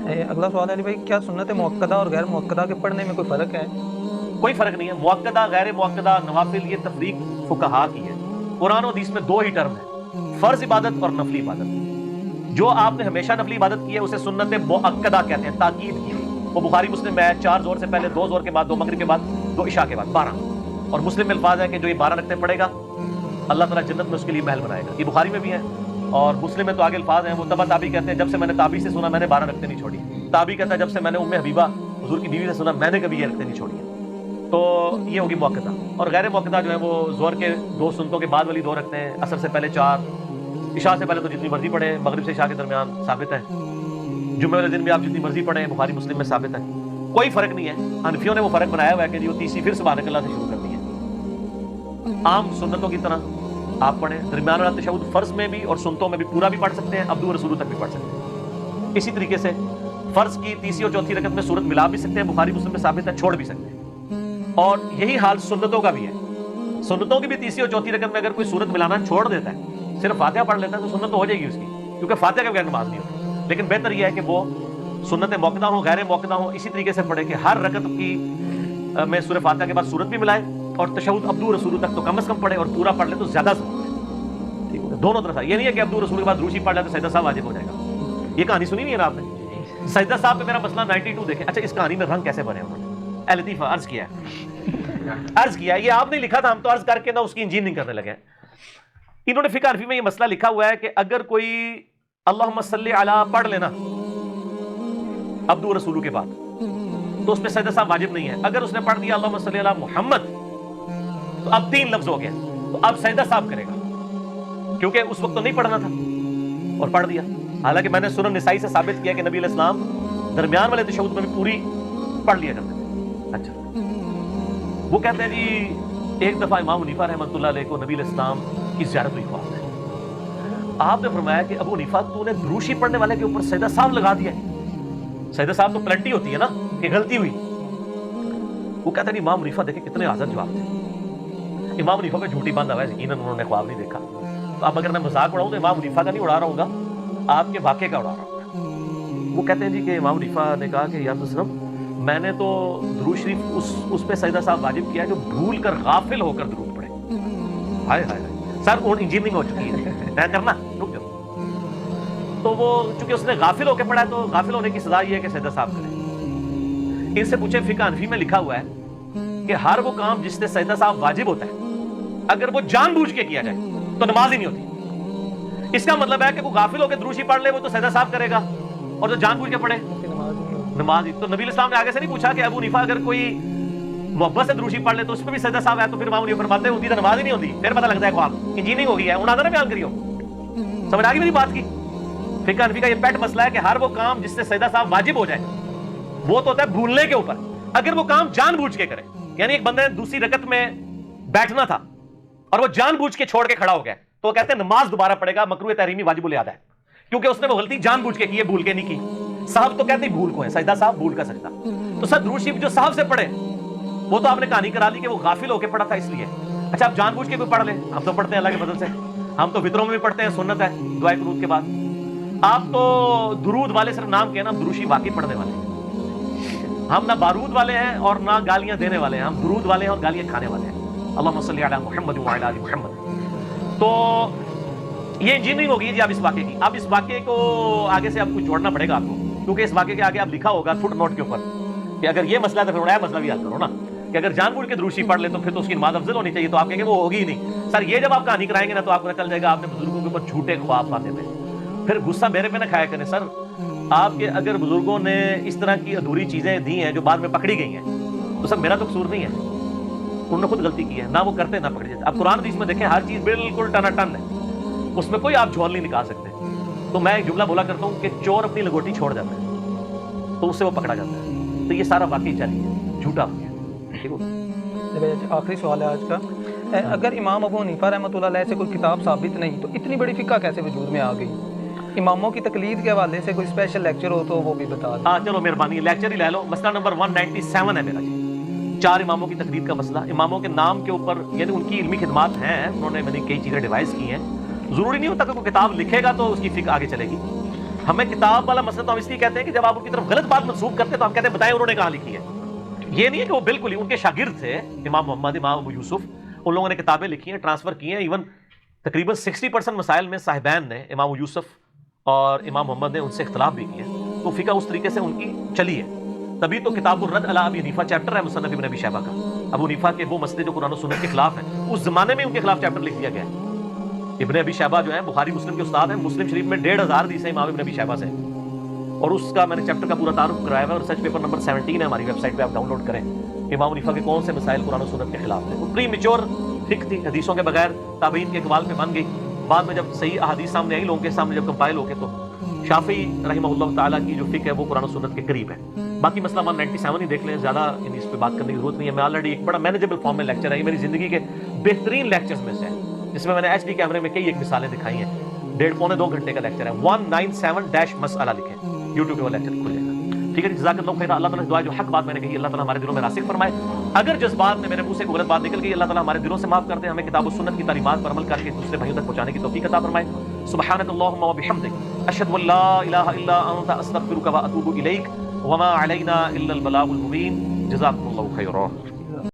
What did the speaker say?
اگلا سوال ہے علی بھائی، کیا سنت مؤکدہ اور غیر مؤکدہ کے پڑھنے میں کوئی فرق ہے؟ کوئی فرق نہیں ہے. مؤکدہ غیر مؤکدہ نوافل یہ تفریق فقہا کی ہے. قرآن و حدیث میں دو ہی ٹرم ہے، فرض عبادت اور نفلی عبادت. جو آپ نے ہمیشہ نفلی عبادت کی ہے اسے سنت مؤکدہ کہتے ہیں، تاکید کی ہوئی. وہ بخاری مسلم میں ہے 4 ظہر سے پہلے، 2 ظہر کے بعد، 2 مغرب کے بعد، 2 عشاء کے بعد 12. اور مسلم میں الفاظ ہے کہ جو یہ 12 رکعتیں پڑھے گا اللہ تعالیٰ جنت میں اس کے لیے محل بنائے گا. یہ بخاری میں بھی ہے اور مسلم میں تو آگے الفاظ ہیں. وہ تبا تابی کہتے ہیں جب سے میں نے تابی سے سنا میں نے 12 رکعتیں نہیں چھوڑی. تابی کہتا ہے جب سے میں نے ام حبیبہ حضور کی بیوی سے سنا میں نے کبھی یہ رکعتیں نہیں چھوڑی. تو یہ ہوگی مؤکدہ. اور غیر مؤکدہ جو ہے وہ ظہر کے 2 سنتوں کے بعد والی 2 رکھتے ہیں، عصر سے پہلے 4، عشاء سے پہلے تو جتنی مرضی پڑھیں، مغرب سے عشاء کے درمیان ثابت ہے. جمعہ والے دن بھی آپ جتنی مرضی پڑھیں، بخاری مسلم میں ثابت ہے. کوئی فرق نہیں ہے. حنفیوں نے وہ فرق بنایا ہوا ہے کہ جو تیسری پھر سبحانک اللہ سے شروع کرنی ہے. عام سنتوں کی طرح آپ پڑھیں. درمیان والا تشہد فرض میں بھی اور سنتوں میں بھی پورا بھی پڑھ سکتے ہیں، عبدو رسولو تک بھی پڑھ سکتے ہیں. اسی طریقے سے فرض کی تیسری اور چوتھی رکعت میں سورت ملا بھی سکتے ہیں، بخاری مسلم میں ثابت ہے، چھوڑ بھی سکتے ہیں. اور یہی حال سنتوں کا بھی ہے. سنتوں کی بھی تیسری اور چوتھی رکعت میں اگر کوئی سورت ملانا چھوڑ دیتا ہے، صرف فاتحہ پڑھ لیتا ہے، تو سنت تو ہو جائے گی اس کی، کیونکہ فاتحہ کے بغیر نماز نہیں ہوتی. لیکن بہتر یہ ہے کہ وہ سنت مؤکدہ ہوں، غیر مؤکدہ ہوں، اسی طریقے سے پڑھے کہ ہر رکعت کی میں سورہ فاتحہ کے بعد سورت بھی ملائے، اور تشہد عبدو رسول تک تو کم از کم پڑھے، اور پورا پڑھ لے تو زیادہ ثواب. ٹھیک ہے، دونوں طرف. یہ نہیں ہے کہ عبدو رسول کے بعد روشی پڑھ لے تو سجدہ صاحب واجب ہو جائے گا. یہ کہانی سنی نہیں ہے نا آپ نے؟ سجدہ صاحب پہ میرا مسئلہ 92 دیکھیں. اچھا، اس کہانی میں رنگ کیسے بنے انہوں نے؟ اے لطیفہ عرض کیا ہے، یہ آپ نے لکھا تھا، ہم تو عرض کر کے نا اس کی انجینئرنگ کرنے لگے. انہوں نے فقہ حنفی میں یہ مسئلہ لکھا ہوا ہے کہ اگر کوئی اللہم صلی علی پڑھ لینا عبدو رسولو کے بعد تو اس پہ سجدہ صاحب واجب نہیں ہے. اگر اس نے پڑھ دیا اللہم صلی علی محمد تو اب 3 لفظ ہو گیا، تو اب سجدہ صاحب کرے گا، کیونکہ اس وقت تو نہیں پڑھنا تھا اور پڑھ دیا. حالانکہ میں نے سنن نسائی سے ثابت کیا کہ نبی علیہ السلام درمیان والے تشہد میں بھی پوری پڑھ لیا کرتے تھے. اچھا، وہ کہتے ہیں جی ایک دفعہ امام حنیفہ رحمۃ اللہ علیہ کو نبی علیہ السلام کی زیارت ہوئی خواب میں. آپ نے فرمایا کہ ابو حنیفہ تو نے دروشی پڑھنے والے کے اوپر سجدہ صاحب لگا دیا ہے. سجدہ صاحب تو پلنٹی ہوتی ہے نا کہ غلطی ہوئی. وہ کہتے ہیں امام حنیفہ دیکھیں کتنے حاضر جواب تھے. امام حنیفہ کا جھوٹی باندھا ہوا ہے، یقیناً انہوں نے خواب نہیں دیکھا. تو اب اگر میں مذاق اڑاؤں تو امام حنیفہ کا نہیں اڑا رہا ہوں گا، آپ کے واقعے کا اڑا رہا ہوں گا. وہ کہتے ہیں جی کہ امام حنیفہ نے کہا کہ یا رسول اللہ میں نے تو درود شریف اس پہ سجدہ صاحب واجب کیا جو بھول کر غافل ہو کر درود پڑھے. ہائے ہائے ہائے سر، وہ انجینئرنگ ہو چکی ہے، میں کرنا رک جاؤ. تو وہ چونکہ اس نے غافل ہو کے پڑھا ہے تو غافل ہونے کی سزا یہ ہے کہ سجدہ صاحب کرے. ان سے پوچھے فقہ حنفی میں لکھا ہوا ہے کہ ہر وہ کام جس سے سجدہ صاحب واجب ہوتا ہے اگر وہ جان بوجھ کے کیا جائے تو نماز ہی نہیں ہوتی. اس کا مطلب ہے کہ وہ غافل ہو کے دروشی پڑھ لے وہ تو سجدہ صاحب کرے گا، اور جو جان بوجھ کے پڑھے نماز ہی. تو نبی علیہ السلام نے آگے سے نہیں پوچھا کہ ابو حنیفہ اگر کوئی محبت سے دروشی پڑھ لے تو اس پہ بھی سجدہ صاحب ہے، تو پھر امام حنیفہ فرماتے ہیں ہوتی تو نماز ہی نہیں ہوتی. پھر پتہ لگتا ہے خواب انجینئرنگ ہو گئی ہے. انہوں نے بیان کریو، سمجھ آ گئی میری بات کی؟ فقہ حنفی کا یہ پیٹ مسئلہ ہے کہ ہر وہ کام جس سے سجدہ صاحب واجب ہو جائے وہ تو ہوتا ہے بھولنے کے اوپر. اگر وہ کام جان بوجھ کے کرے، یعنی ایک بندے نے دوسری رکعت میں بیٹھنا تھا اور وہ جان بوجھ کے چھوڑ کے کھڑا ہو گیا تو وہ کہتے ہیں نماز دوبارہ پڑھے گا، مکروہ تحریمی واجب الادا ہے، کیونکہ اس نے وہ غلطی جان بوجھ کے کی ہے، بھول کے نہیں کی. صاحب تو کہتے ہیں بھول کو ہے، سجدہ صاحب بھول کا سجدہ. تو سر درود شریف جو صاحب سے پڑھے وہ تو آپ نے کہانی کرا لی کہ وہ غافل ہو کے پڑھا تھا اس لیے. اچھا آپ جان بوجھ کے بھی پڑھ لیں، ہم تو پڑھتے ہیں اللہ کے فضل سے، ہم تو فطروں میں بھی پڑھتے ہیں، سنت ہے دعائے قنوت کے بعد. آپ تو درود والے صرف نام کے ہیں نا، ہم دروشی واقعی پڑھنے والے ہیں. ہم نہ بارود والے ہیں اور نہ گالیاں دینے والے ہیں، ہم درود والے ہیں اور گالیاں کھانے والے ہیں. اللہم صلی علی محمد وعلی آل محمد. تو یہ انجینئرنگ ہوگی جی اب اس واقعے کی. اب اس واقعے کو آگے سے اب کچھ جوڑنا پڑے گا آپ کو، کیونکہ اس واقعے کے آگے اب لکھا ہوگا فٹ نوٹ کے اوپر کہ اگر یہ مسئلہ ہے تو پھر نیا مسئلہ بھی حل کرو نا، کہ اگر جان بوجھ کے دروشی پڑھ لے تو پھر تو اس کی نماز افضل ہونی چاہیے. تو آپ کہیں گے وہ ہوگی ہی نہیں. سر یہ جب آپ کہانی کرائیں گے نا تو آپ کو چل جائے گا آپ نے بزرگوں کے اوپر جھوٹے خواب پاتے تھے. پھر غصہ میرے پہ نہ کھایا کریں سر. آپ کے اگر بزرگوں نے اس طرح کی ادھوری چیزیں دی ہیں جو بعد میں پکڑی گئی ہیں تو سر میرا تو قصور نہیں ہے، انہوں نے خود غلطی کی ہے، نہ وہ کرتے نہ پکڑی جاتے. اب قرآن حدیث میں دیکھیں ہر چیز بالکل ٹنا ٹن ہے، اس میں کوئی آپ جھول نہیں نکال سکتے. تو میں ایک جملہ بولا کرتا ہوں کہ چور اپنی لنگوٹی چھوڑ جاتا ہے تو اس سے وہ پکڑا جاتا ہے. تو یہ سارا واقعی چالیے جھوٹا ہو گیا. ٹھیک ہو؟ آخری سوال ہے آج کا. اگر امام ابو حنیفہ رحمۃ اللہ علیہ سے کوئی کتاب ثابت نہیں تو اتنی بڑی فقہ کیسے وجود میں آ گئی؟ اماموں کی تقلید کے حوالے سے کوئی اسپیشل لیکچر ہو تو وہ بھی بتا دیں. ہاں چلو مہربانی لیکچر ہی لے لو. مسئلہ نمبر 197 ہے میرا جی، 4 اماموں کی تقلید کا مسئلہ. اماموں کے نام کے اوپر یعنی ان کی علمی خدمات ہیں، انہوں نے کئی چیزیں ڈیوائز کی ہیں. ضروری نہیں ہوتا کہ کوئی کتاب لکھے گا تو اس کی فقہ آگے چلے گی. ہمیں کتاب والا مسئلہ تو ہم اس لیے کہتے ہیں کہ جب آپ ان کی طرف غلط بات منسوب کرتے ہیں تو ہم کہتے ہیں بتائیں انہوں نے کہاں لکھی ہے. یہ نہیں ہے کہ وہ بالکل ہی ان کے شاگرد تھے امام محمد، امام ابو یوسف، ان لوگوں نے کتابیں لکھی ہیں، ٹرانسفر کی ہیں. ایون تقریباً 60% مسائل میں صاحبین نے، امام ابو یوسف اور امام محمد نے ان سے اختلاف بھی کیے، تو فقہ اس طریقے سے ان کی چلی ہے. تبھی تو کتاب الرد علی ابی حنیفہ چیپٹر ہے مصنف ابن ابی شیبہ کا. ابو حنیفہ کے وہ مسئلے جو قرآن و سنت کے خلاف ہیں، اس زمانے میں ان کے خلاف چیپٹر لکھ دیا گیا ہے. ابن ابی شیبہ جو ہے بخاری مسلم کے استاد ہیں، مسلم شریف میں 1500 حدیث ہیں امام ابن ابی شیبہ سے، اور اس کا میں نے چیپٹر کا پورا تعارف کرایا ہوا ہے، اور ریسرچ پیپر نمبر 17 ہے ہماری ویب سائٹ پہ، آپ ڈاؤن لوڈ کریں. امام حنیفہ کے کون سے مسائل قرآن و سنت کے خلاف تھے. وہ پری میچور فقہ تھی، حدیثوں کے بغیر تابعین کے اقوال پہ بن گئی. بعد میں جب صحیح احادیث سامنے آئی لوگوں کے سامنے، جب کمپائل ہو کے، تو شافعی رحمہ اللہ تعالیٰ کی جو فقہ ہے وہ قرآن و سنت کے قریب ہے. باقی مسئلہ 197 ہی دیکھ لیں، زیادہ اس پہ بات کرنے کی ضرورت نہیں ہے. میں آلریڈی ایک بڑا مینیجبل فارم میں لیکچر ہے، یہ میری زندگی کے بہترین لیکچرز میں سے ہے، جس میں میں نے ایچ ڈی کیمرے میں کئی ایک مثالیں دکھائی ہیں. 1.5-2 گھنٹے کا لیکچر ہے. 197 مسئلہ لکھیں، یوٹیوب پہ وہ لیکچر کھل جائے گا. ٹھیک ہے، جزاک اللہ خیر. اللہ تعالیٰ سے دعا ہے جو حق بات میں نے کہی اللہ تعالیٰ ہمارے دلوں میں راسخ فرمائے. اگر جذبات میں میرے منہ سے کوئی غلط بات نکل گئی، اللہ تعالیٰ ہمارے دلوں سے معاف کر دے، ہمیں کتاب و سنت کی تعلیمات پر عمل کر کے دوسرے بھائیوں تک پہنچانے کی توفیق عطا فرمائے. سبحانک اللہم و بحمدک، اشہد ان لا الہ الا انت، استغفرک و اتوب الیک، وما علینا الا البلاغ المبین. جزاکم اللہ خیرا.